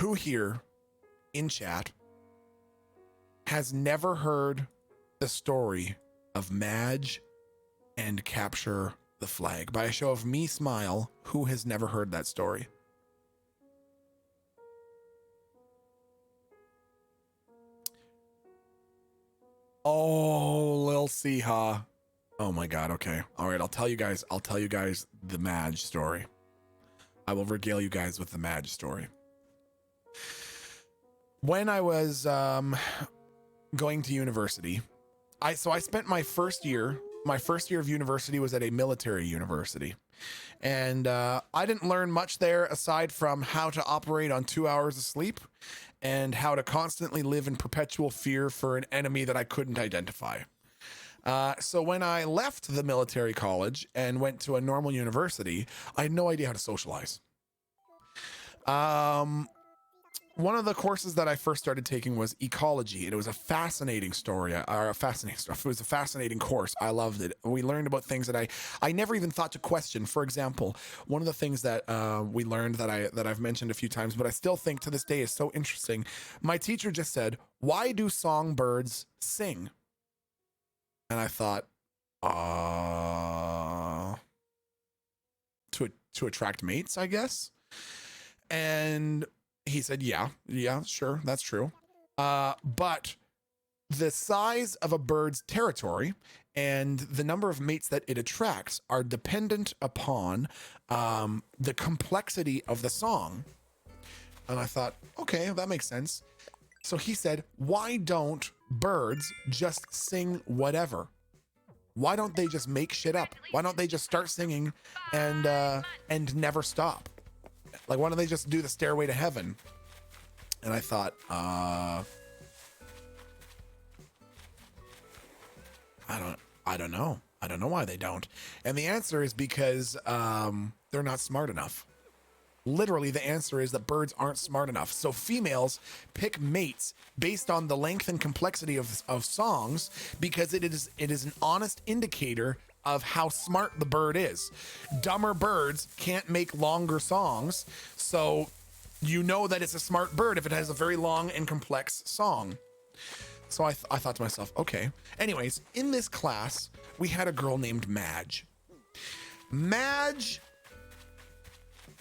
Who here in chat has never heard the story of Madge and Capture the Flag? By a show of me smile, who has never heard that story? Oh, Lil Seha. Oh my God. Okay. All right. I'll tell you guys the Madge story. I will regale you guys with the Madge story. When I was going to university, I spent my first year of university was at a military university. And I didn't learn much there aside from how to operate on 2 hours of sleep and how to constantly live in perpetual fear for an enemy that I couldn't identify. So when I left the military college and went to a normal university, I had no idea how to socialize. One of the courses that I first started taking was ecology. It was a fascinating story, or a fascinating stuff. It was a fascinating course. I loved it. We learned about things that I never even thought to question. For example, one of the things that we learned that I've mentioned a few times, but I still think to this day is so interesting. My teacher just said, "Why do songbirds sing?" And I thought, to attract mates, I guess. And he said, yeah, sure, that's true. But the size of a bird's territory and the number of mates that it attracts are dependent upon the complexity of the song. And I thought, okay, that makes sense. So he said, why don't birds just sing whatever? Why don't they just make shit up? Why don't they just start singing and never stop? Like, why don't they just do the Stairway to Heaven? And I thought, I don't know. I don't know why they don't. And the answer is because they're not smart enough. Literally, the answer is that birds aren't smart enough. So females pick mates based on the length and complexity of songs because it is an honest indicator of how smart the bird is. Dumber birds can't make longer songs, so you know that it's a smart bird if it has a very long and complex song. So I thought to myself, okay. Anyways, in this class, we had a girl named Madge. Madge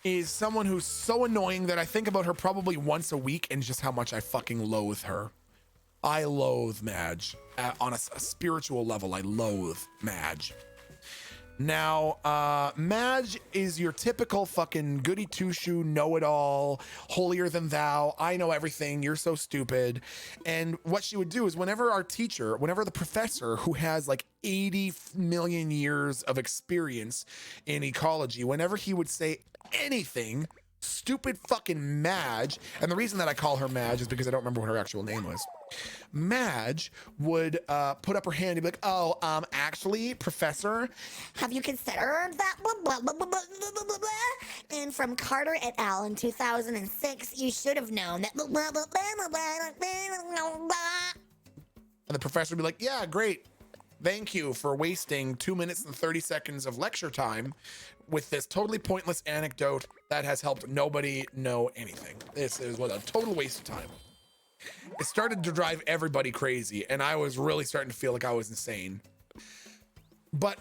is someone who's so annoying that I think about her probably once a week and just how much I fucking loathe her. I loathe Madge. On a spiritual level, I loathe Madge. Now, Madge is your typical fucking goody two-shoe, know-it-all, holier than thou, I know everything, you're so stupid. And what she would do is whenever the professor who has like 80 million years of experience in ecology, whenever he would say anything, stupid fucking Madge, and the reason that I call her Madge is because I don't remember what her actual name was. Madge would put up her hand and be like, oh, actually, professor, have you considered that? Blah, blah, blah, blah, blah, blah, blah, blah. And from Carter et al. In 2006, you should have known that. Blah, blah, blah, blah, blah, blah, blah. And the professor would be like, yeah, great. Thank you for wasting 2 minutes and 30 seconds of lecture time with this totally pointless anecdote that has helped nobody know anything. This was a total waste of time. It started to drive everybody crazy, and I was really starting to feel like I was insane. But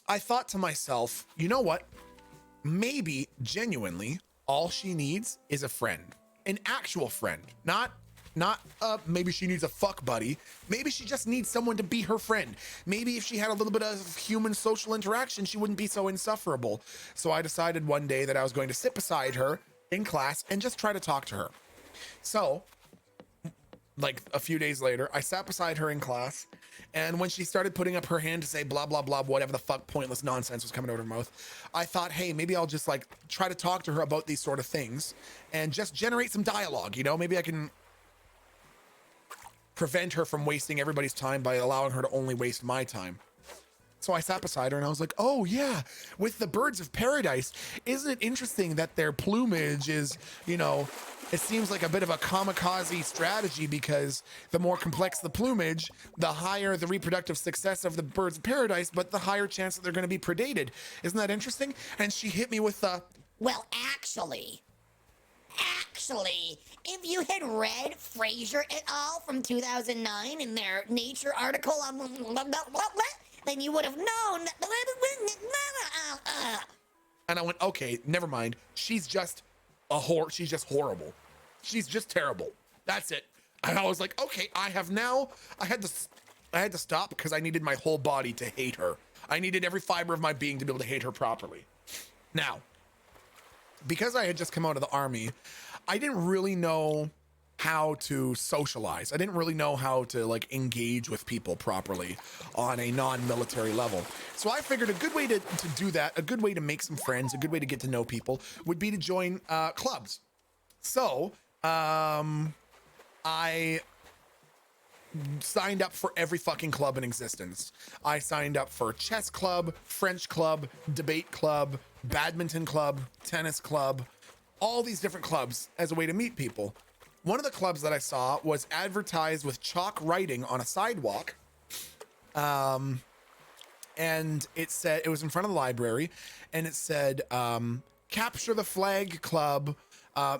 I thought to myself, you know what? Maybe, genuinely, all she needs is a friend. An actual friend. Not maybe she needs a fuck buddy. Maybe she just needs someone to be her friend. Maybe if she had a little bit of human social interaction, she wouldn't be so insufferable. So I decided one day that I was going to sit beside her in class and just try to talk to her. So, like a few days later, I sat beside her in class, and when she started putting up her hand to say blah, blah, blah, whatever the fuck pointless nonsense was coming out of her mouth, I thought, hey, maybe I'll just like try to talk to her about these sort of things and just generate some dialogue, you know? Maybe I can prevent her from wasting everybody's time by allowing her to only waste my time. So I sat beside her and I was like, oh yeah, with the birds of paradise, isn't it interesting that their plumage is, you know, it seems like a bit of a kamikaze strategy because the more complex the plumage, the higher the reproductive success of the birds of paradise, but the higher chance that they're going to be predated. Isn't that interesting? And she hit me with the, well, actually, Actually, if you had read Fraser et al. From 2009 in their Nature article on then you would have known. And I went, okay, never mind. She's just she's just horrible. She's just terrible. That's it. And I was like, okay, I had to stop because I needed my whole body to hate her. I needed every fiber of my being to be able to hate her properly. Now, because I had just come out of the army, I didn't really know how to socialize. I didn't really know how to like engage with people properly on a non-military level. So I figured a good way to do that, a good way to make some friends, a good way to get to know people would be to join clubs. So I signed up for every fucking club in existence. I signed up for chess club, French club, debate club, badminton club, tennis club, all these different clubs as a way to meet people. One of the clubs that I saw was advertised with chalk writing on a sidewalk. And it said, it was in front of the library, and it said, Capture the Flag Club,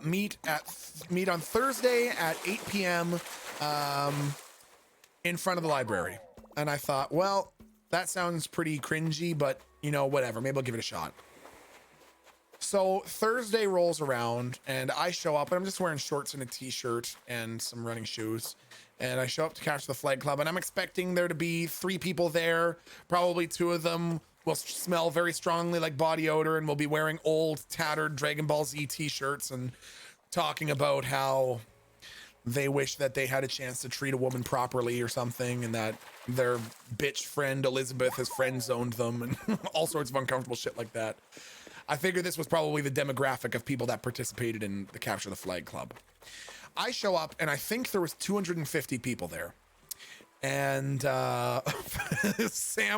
meet on Thursday at 8 p.m. In front of the library. And I thought, well, that sounds pretty cringy, but you know, whatever, maybe I'll give it a shot. So Thursday rolls around and I show up and I'm just wearing shorts and a t-shirt and some running shoes. And I show up to Capture the Flag Club and I'm expecting there to be 3 people there. Probably 2 of them will smell very strongly like body odor and will be wearing old tattered Dragon Ball Z t-shirts and talking about how they wish that they had a chance to treat a woman properly or something, and that their bitch friend Elizabeth has friend zoned them and all sorts of uncomfortable shit like that. I figured this was probably the demographic of people that participated in the Capture the Flag Club. I show up and I think there was 250 people there. And Sam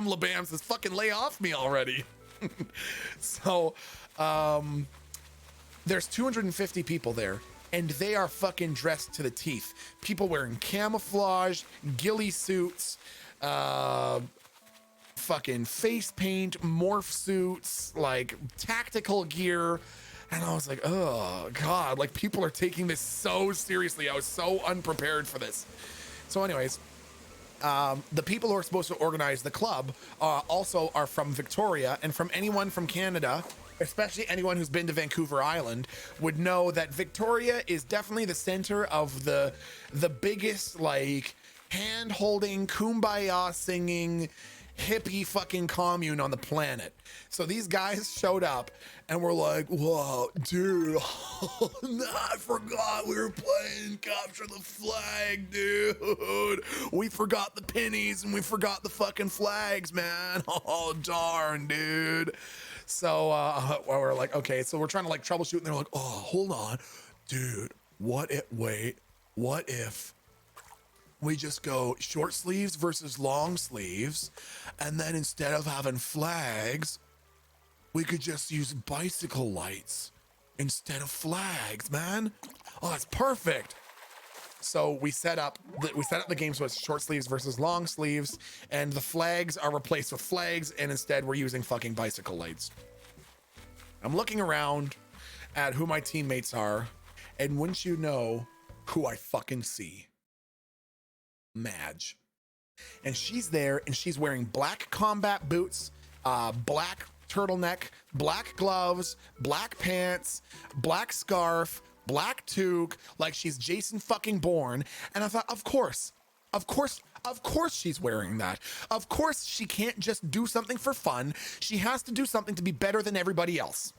LeBam says, fucking lay off me already. So there's 250 people there. And they are fucking dressed to the teeth. People wearing camouflage, ghillie suits, fucking face paint, morph suits, like tactical gear. And I was like, oh God, like people are taking this so seriously. I was so unprepared for this. So anyways, the people who are supposed to organize the club also are from Victoria, and from anyone from Canada, especially anyone who's been to Vancouver Island, would know that Victoria is definitely the center of the biggest, like, hand-holding, kumbaya singing, hippie fucking commune on the planet. So these guys showed up and were like, whoa, dude, I forgot we were playing Capture the Flag, dude. We forgot the pennies and we forgot the fucking flags, man. Oh, darn, dude. So we're like, okay, so we're trying to like troubleshoot, and they're like, oh, hold on, dude, what if we just go short sleeves versus long sleeves, and then instead of having flags, we could just use bicycle lights instead of flags, man. Oh, that's perfect. So we set up the game so it's short sleeves versus long sleeves, and the flags are replaced with flags, and instead we're using fucking bicycle lights. I'm looking around at who my teammates are, and wouldn't you know who I fucking see? Madge. And she's there, and she's wearing black combat boots, black turtleneck, black gloves, black pants, black scarf, black toque, like she's Jason fucking Bourne. And I thought, of course she's wearing that. Of course she can't just do something for fun. She has to do something to be better than everybody else.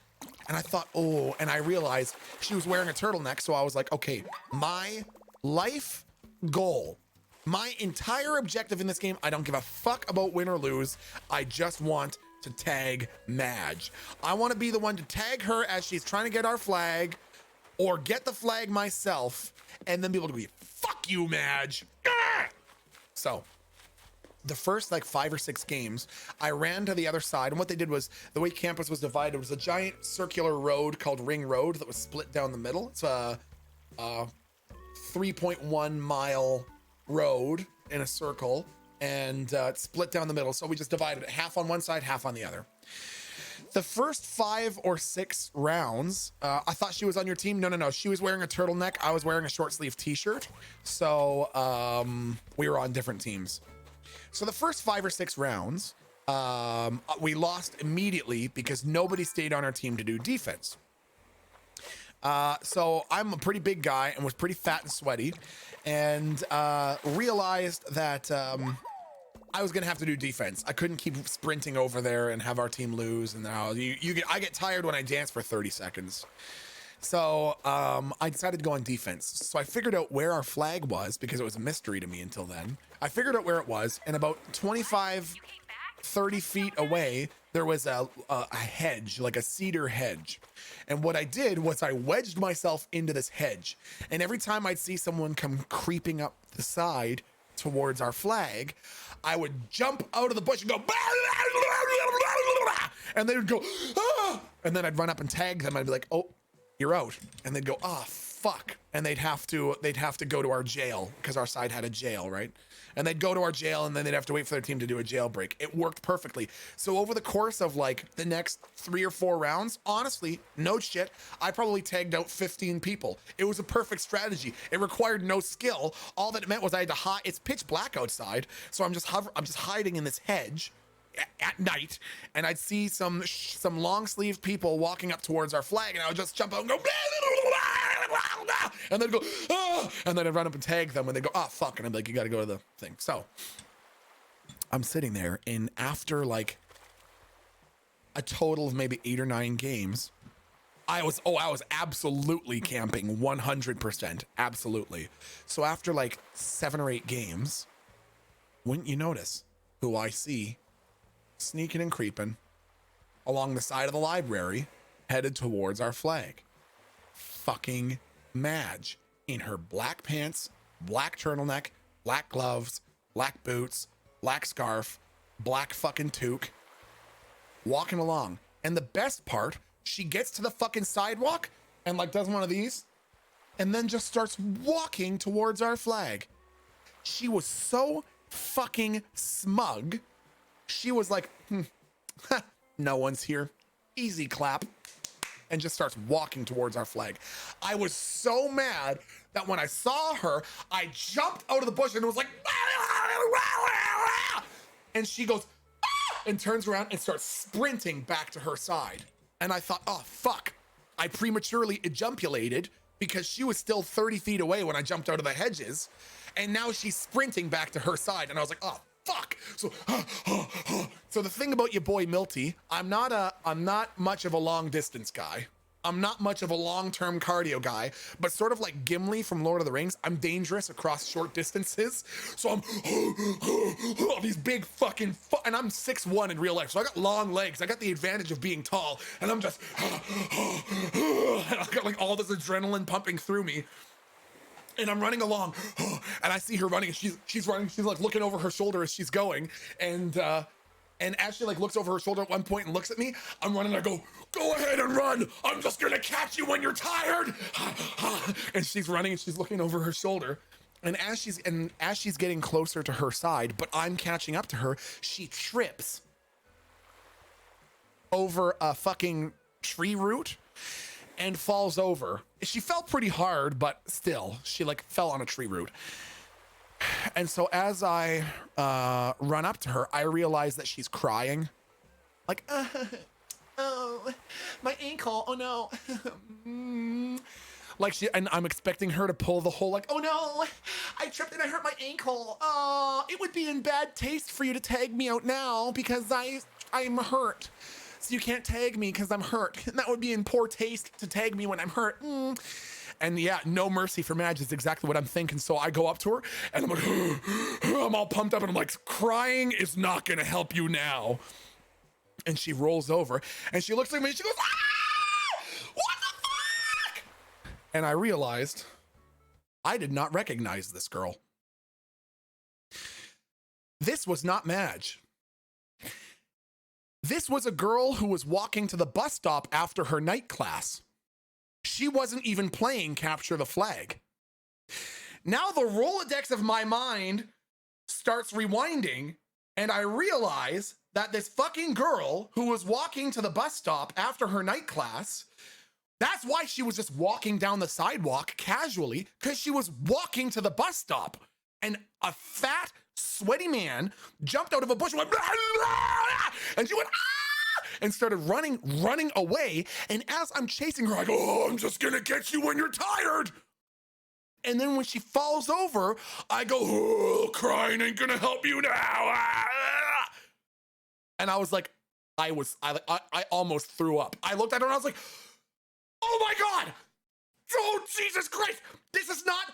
And I thought, oh, and I realized she was wearing a turtleneck. So I was like, okay, my life goal, my entire objective in this game, I don't give a fuck about win or lose. I just want to tag Madge. I want to be the one to tag her as she's trying to get our flag, or get the flag myself, and then be able to be, fuck you, Madge. Ah! So the first like 5 or 6 games, I ran to the other side, and what they did was, the way campus was divided was a giant circular road called Ring Road that was split down the middle. It's a 3.1 mile road in a circle, and it's split down the middle. So we just divided it half on one side, half on the other. The first 5 or 6 rounds, I thought she was on your team. No. She was wearing a turtleneck. I was wearing a short sleeve t-shirt. So we were on different teams. So the first 5 or 6 rounds, we lost immediately because nobody stayed on our team to do defense. So I'm a pretty big guy and was pretty fat and sweaty, and realized that I was gonna have to do defense. I couldn't keep sprinting over there and have our team lose. And now I get tired when I dance for 30 seconds. So I decided to go on defense. So I figured out where our flag was because it was a mystery to me until then. I figured out where it was, and about 25, 30 feet away, there was a hedge, like a cedar hedge. And what I did was I wedged myself into this hedge. And every time I'd see someone come creeping up the side towards our flag, I would jump out of the bush and go, and they would go, ah! And then I'd run up and tag them. I'd be like, oh, you're out. And they'd go, oh, fuck. And they'd have to go to our jail because our side had a jail, right? And they'd go to our jail, and then they'd have to wait for their team to do a jailbreak. It worked perfectly. So over the course of like the next 3 or 4 rounds, honestly, no shit, I probably tagged out 15 people. It was a perfect strategy. It required no skill. All that it meant was I had to hide. It's pitch black outside, so I'm just hiding in this hedge at night, and I'd see some long sleeve people walking up towards our flag, and I would just jump out and go, and they'd go, ah! And then I'd run up and tag them, and they'd go, oh, fuck, and I'm like, you gotta go to the thing. So I'm sitting there, and after like a total of maybe 8 or 9 games, I was absolutely camping 100%, absolutely. So after like 7 or 8 games, wouldn't you notice who I see sneaking and creeping along the side of the library headed towards our flag? Fucking Madge, in her black pants, black turtleneck, black gloves, black boots, black scarf, black fucking toque, walking along. And the best part, she gets to the fucking sidewalk and like does one of these and then just starts walking towards our flag. She was so fucking smug. She was like, no one's here. Easy clap. And just starts walking towards our flag. I was so mad that when I saw her, I jumped out of the bush and it was like, and she goes, and turns around and starts sprinting back to her side. And I thought, oh, fuck. I prematurely ejampulated because she was still 30 feet away when I jumped out of the hedges. And now she's sprinting back to her side. And I was like, oh, fuck. So the thing about your boy Milty, I'm not much of a long distance guy. I'm not much of a long-term cardio guy, but sort of like Gimli from Lord of the Rings, I'm dangerous across short distances. So I'm these big fucking, and I'm 6'1" in real life. So I got long legs. I got the advantage of being tall, and I'm just, and I got like all this adrenaline pumping through me. And I'm running along, and I see her running, and she's running, she's like looking over her shoulder as she's going, and as she like looks over her shoulder at one point and looks at me, I'm running, I go ahead and run, I'm just gonna catch you when you're tired. And she's running and she's looking over her shoulder, and as she's getting closer to her side, but I'm catching up to her, she trips over a fucking tree root and falls over. She fell pretty hard, but still, she like fell on a tree root. And so as I run up to her, I realize that she's crying. Like, oh, my ankle, oh no. Like and I'm expecting her to pull the whole like, oh no, I tripped and I hurt my ankle. Oh, it would be in bad taste for you to tag me out now because I'm hurt. So you can't tag me because I'm hurt. And that would be in poor taste to tag me when I'm hurt. And yeah, no mercy for Madge is exactly what I'm thinking. So I go up to her and I'm like, I'm all pumped up and I'm like, crying is not gonna help you now. And she rolls over and she looks at me and she goes, ah! What the fuck? And I realized I did not recognize this girl. This was not Madge. This was a girl who was walking to the bus stop after her night class. She wasn't even playing Capture the Flag. Now the Rolodex of my mind starts rewinding And I realize that this fucking girl who was walking to the bus stop after her night class, that's why she was just walking down the sidewalk casually, because she was walking to the bus stop. And a fat, sweaty man jumped out of a bush and went, and she went, ah! And started running away. And as I'm chasing her, I go, oh, I'm just gonna get you when you're tired. And then when she falls over, I go, oh, crying ain't gonna help you now. And I was like, I almost threw up. I looked at her and I was like, oh my God. Oh, Jesus Christ. This is not,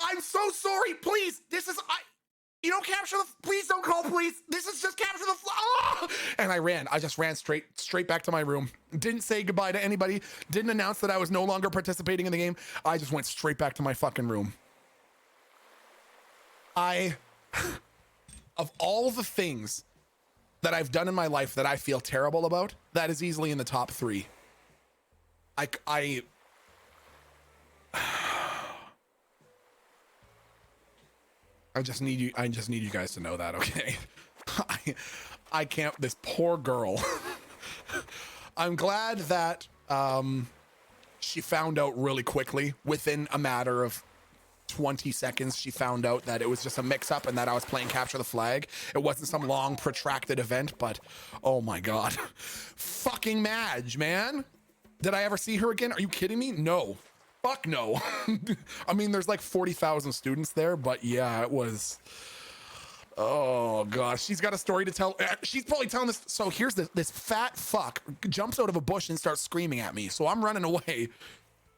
I'm so sorry. Please, this is, you don't capture the, please don't call police. This is just capture the, and I just ran straight back to my room. Didn't say goodbye to anybody. Didn't announce that I was no longer participating in the game. I just went straight back to my fucking room. Of all the things that I've done in my life that I feel terrible about, that is easily in the top 3. I just need you guys to know that, okay? I can't, this poor girl. I'm glad that she found out really quickly. Within a matter of 20 seconds, she found out that it was just a mix-up and that I was playing capture the flag. It wasn't some long protracted event, but oh my God. Fucking Madge, man. Did I ever see her again? Are you kidding me? No. Fuck no. I mean, there's like 40,000 students there, but yeah, it was, oh gosh, she's got a story to tell. She's probably telling this. So here's this fat fuck jumps out of a bush and starts screaming at me. So I'm running away.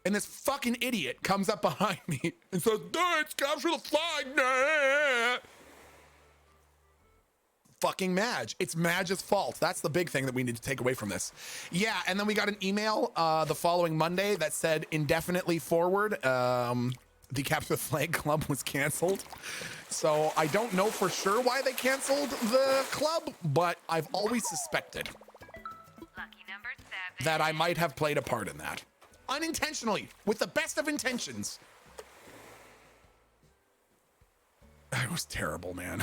And this fucking idiot comes up behind me and says, it's capture the flag. Nah. Fucking Madge. It's Madge's fault. That's the big thing that we need to take away from this. Yeah, and then we got an email the following Monday that said indefinitely forward. The Capture the Flag Club was canceled. So I don't know for sure why they canceled the club, but I've always suspected that I might have played a part in that. Unintentionally, with the best of intentions. It was terrible, man.